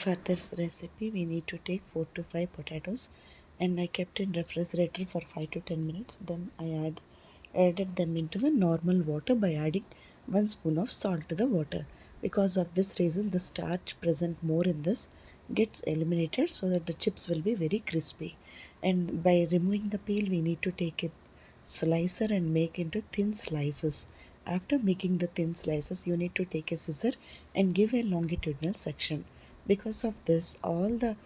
For this recipe, we need to take 4 to 5 potatoes, and I kept in refrigerator for 5 to 10 minutes. Then I added them into the normal water by adding 1 spoon of salt to the water. Because of this reason, the starch present more in this gets eliminated so that the chips will be very crispy. And by removing the peel, we need to take a slicer and make into thin slices. After making the thin slices, you need to take a scissor and give a longitudinal section. Because of this, all the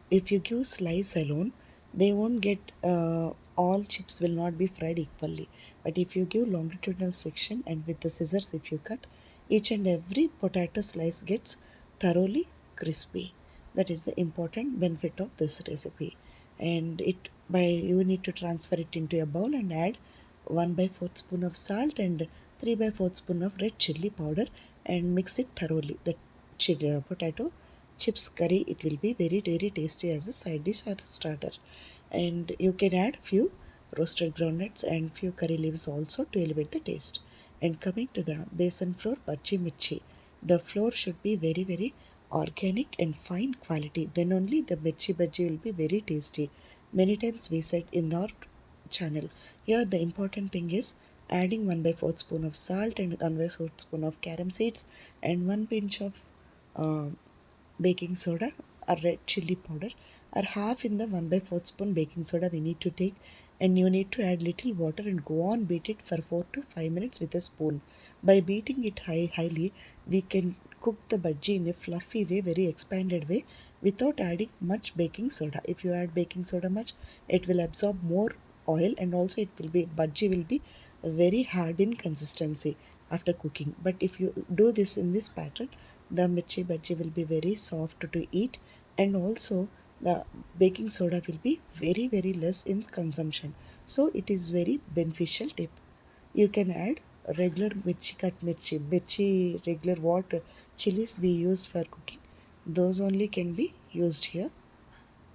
if you give slice alone, they won't get all chips will not be fried equally. But if you give longitudinal section and with the scissors, if you cut, each and every potato slice gets thoroughly crispy. That is the important benefit of this recipe. And it by you need to transfer it into a bowl and add 1 by 4 spoon of salt and 3 by 4 spoon of red chili powder and mix it thoroughly. The potato chips curry, it will be very tasty as a side dish or starter. And you can add few roasted groundnuts and few curry leaves also to elevate the taste. And coming to the besan flour bhaji mirchi, the flour should be very organic and fine quality, then only the mirchi bhaji will be very tasty. Many times we said in our channel. Here the important thing is adding 1 by 4 spoon of salt and 1 by 4 spoon of carom seeds and 1 pinch of uh, baking soda or red chili powder, or half in the 1 by 4 spoon baking soda we need to take, and you need to add little water and go on beat it for 4 to 5 minutes with a spoon. By beating it highly, we can cook the bhaji in a fluffy way, very expanded way, without adding much baking soda. If you add baking soda much, it will absorb more oil, and also it will be bhaji will be very hard in consistency after cooking. But if you do this in this pattern, the mirchi bhaji will be very soft to eat, and also the baking soda will be very less in consumption. So it is very beneficial tip. You can add regular mirchi, cut mirchi regular what chilies we use for cooking, those only can be used here.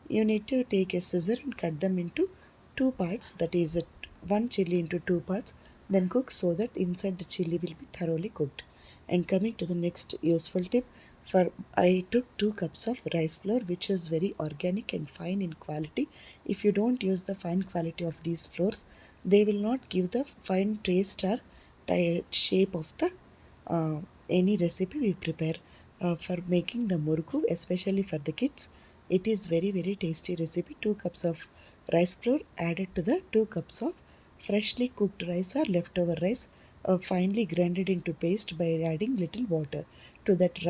You need to take a scissor and cut them into two parts, that is one chili into two parts, then cook so that inside the chili will be thoroughly cooked. And coming to the next useful tip, for I took 2 cups of rice flour, which is very organic and fine in quality. If you don't use the fine quality of these flours, they will not give the fine taste or shape of the uh, any recipe we prepare. For making the murku, especially for the kids, it is very tasty recipe. 2 cups of rice flour added to the 2 cups of freshly cooked rice or leftover rice, finely grinded into paste by adding little water. To that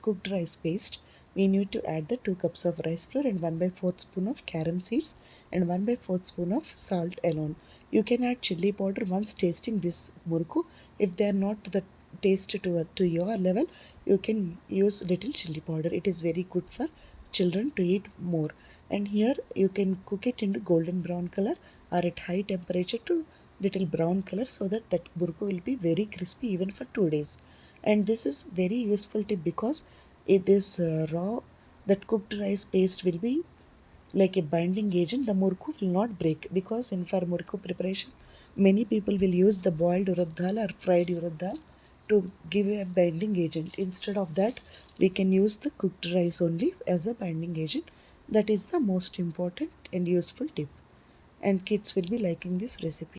cooked rice paste, we need to add the 2 cups of rice flour and 1 by 4 spoon of carom seeds and 1 by 4 spoon of salt alone. You can add chili powder once tasting this murku. If they are not the taste to your level, you can use little chili powder. It is very good for children to eat more. And here you can cook it into golden brown color or at high temperature to little brown color, so that burko will be very crispy even for 2 days. And this is very useful tip, because if this raw that cooked rice paste will be like a binding agent, the murku will not break. Because in for murku preparation, many people will use the boiled urad dal or fried urad dal to give a binding agent. Instead of that, we can use the cooked rice only as a binding agent. That is the most important and useful tip, and kids will be liking this recipe.